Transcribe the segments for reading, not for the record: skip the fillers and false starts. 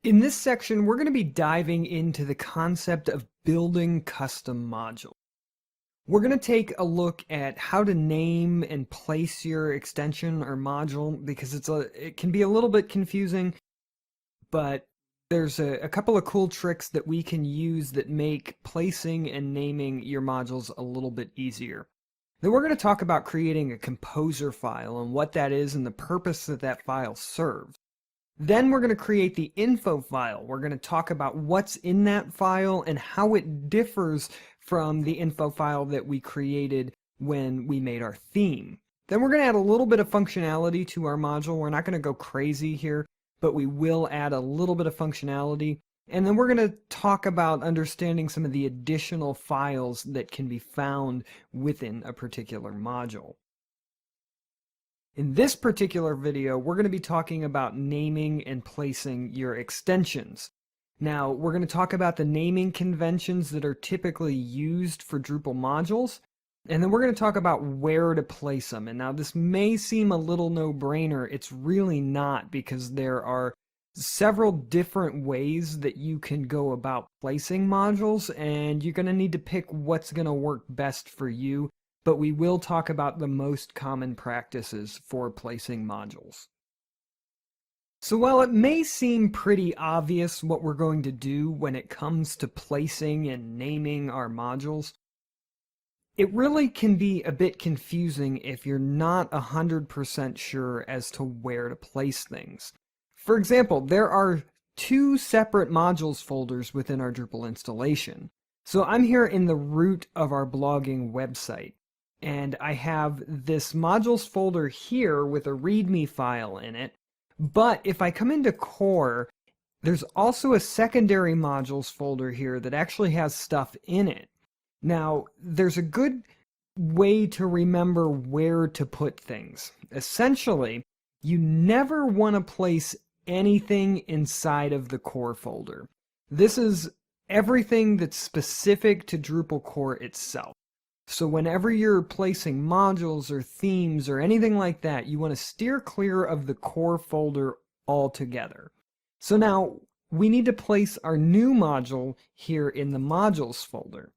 In this section, we're going to be diving into the concept of building custom modules. We're going to take a look at how to name and place your extension or module because it can be a little bit confusing, but there's a couple of cool tricks that we can use that make placing and naming your modules a little bit easier. Then we're going to talk about creating a composer file and what that is and the purpose that that file serves. Then we're going to create the info file. We're going to talk about what's in that file and how it differs from the info file that we created when we made our theme. Then we're going to add a little bit of functionality to our module. We're not going to go crazy here, but we will add a little bit of functionality. And then we're going to talk about understanding some of the additional files that can be found within a particular module. In this particular video, we're going to be talking about naming and placing your extensions. Now, we're going to talk about the naming conventions that are typically used for Drupal modules, and then we're going to talk about where to place them. And now this may seem a little no-brainer. It's really not, because there are several different ways that you can go about placing modules, and you're going to need to pick what's going to work best for you. But we will talk about the most common practices for placing modules. So while it may seem pretty obvious what we're going to do when it comes to placing and naming our modules, it really can be a bit confusing if you're not 100% sure as to where to place things. For example, there are two separate modules folders within our Drupal installation. So I'm here in the root of our blogging website. And I have this modules folder here with a README file in it. But if I come into core, there's also a secondary modules folder here that actually has stuff in it. Now, there's a good way to remember where to put things. Essentially, you never want to place anything inside of the core folder. This is everything that's specific to Drupal core itself. So whenever you're placing modules or themes or anything like that, you want to steer clear of the core folder altogether. So now we need to place our new module here in the modules folder.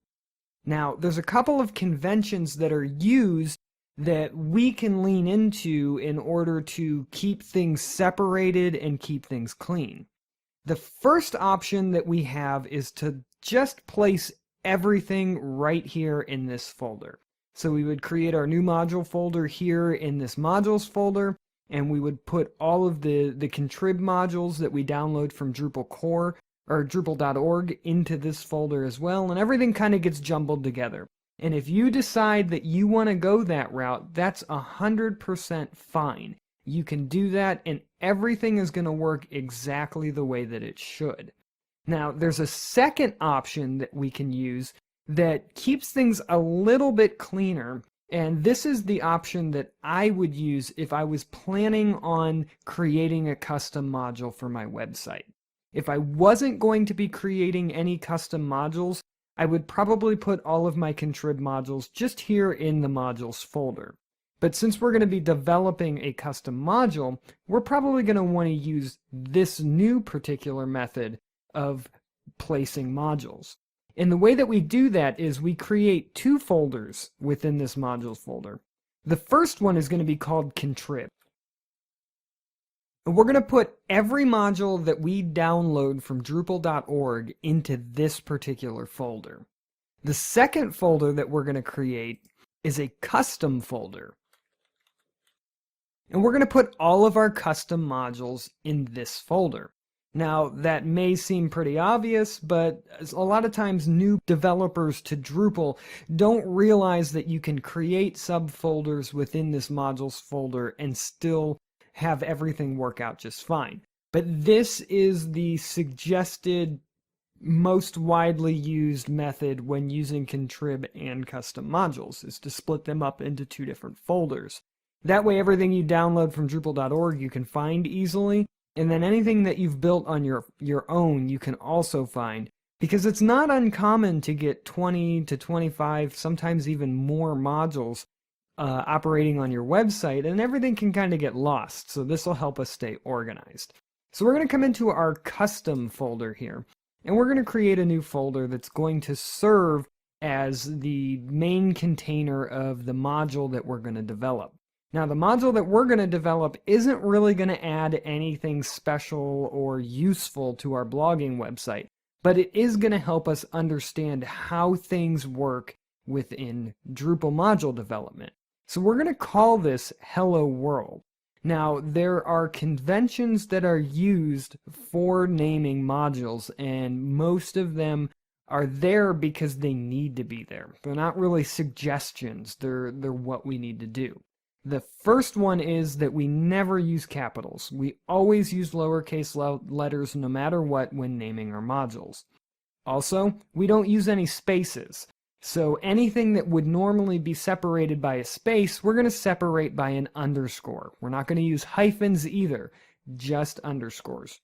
Now there's a couple of conventions that are used that we can lean into in order to keep things separated and keep things clean. The first option that we have is to just place everything right here in this folder. So we would create our new module folder here in this modules folder, and we would put all of the contrib modules that we download from Drupal core or Drupal.org into this folder as well, and everything kind of gets jumbled together. And if you decide that you want to go that route, that's 100% fine. You can do that, and everything is going to work exactly the way that it should. Now, there's a second option that we can use that keeps things a little bit cleaner, and this is the option that I would use if I was planning on creating a custom module for my website. If I wasn't going to be creating any custom modules, I would probably put all of my contrib modules just here in the modules folder. But since we're going to be developing a custom module, we're probably going to want to use this new particular method of placing modules. And the way that we do that is we create two folders within this modules folder. The first one is going to be called contrib. And we're going to put every module that we download from Drupal.org into this particular folder. The second folder that we're going to create is a custom folder. And we're going to put all of our custom modules in this folder. Now, that may seem pretty obvious, but a lot of times new developers to Drupal don't realize that you can create subfolders within this modules folder and still have everything work out just fine. But this is the suggested, most widely used method when using contrib and custom modules, is to split them up into two different folders. That way, everything you download from Drupal.org you can find easily. And then anything that you've built on your own, you can also find. Because it's not uncommon to get 20 to 25, sometimes even more modules operating on your website, and everything can kind of get lost. So this will help us stay organized. So we're going to come into our custom folder here, and we're going to create a new folder that's going to serve as the main container of the module that we're going to develop. Now, the module that we're going to develop isn't really going to add anything special or useful to our blogging website, but it is going to help us understand how things work within Drupal module development. So we're going to call this Hello World. Now, there are conventions that are used for naming modules, and most of them are there because they need to be there. They're not really suggestions, they're what we need to do. The first one is that we never use capitals. We always use lowercase letters no matter what when naming our modules. Also, we don't use any spaces. So anything that would normally be separated by a space, we're going to separate by an underscore. We're not going to use hyphens either, just underscores.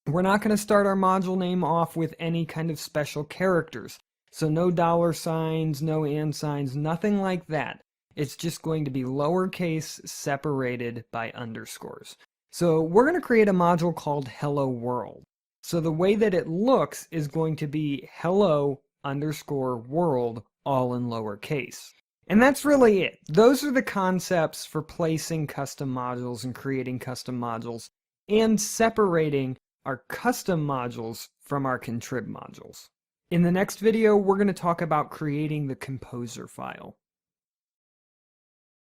We're not going to start our module name off with any kind of special characters. So no dollar signs, no and signs, nothing like that. It's just going to be lowercase separated by underscores. So we're going to create a module called Hello World. So the way that it looks is going to be hello underscore world all in lowercase. And that's really it. Those are the concepts for placing custom modules and creating custom modules and separating our custom modules from our contrib modules. In the next video, we're going to talk about creating the composer file.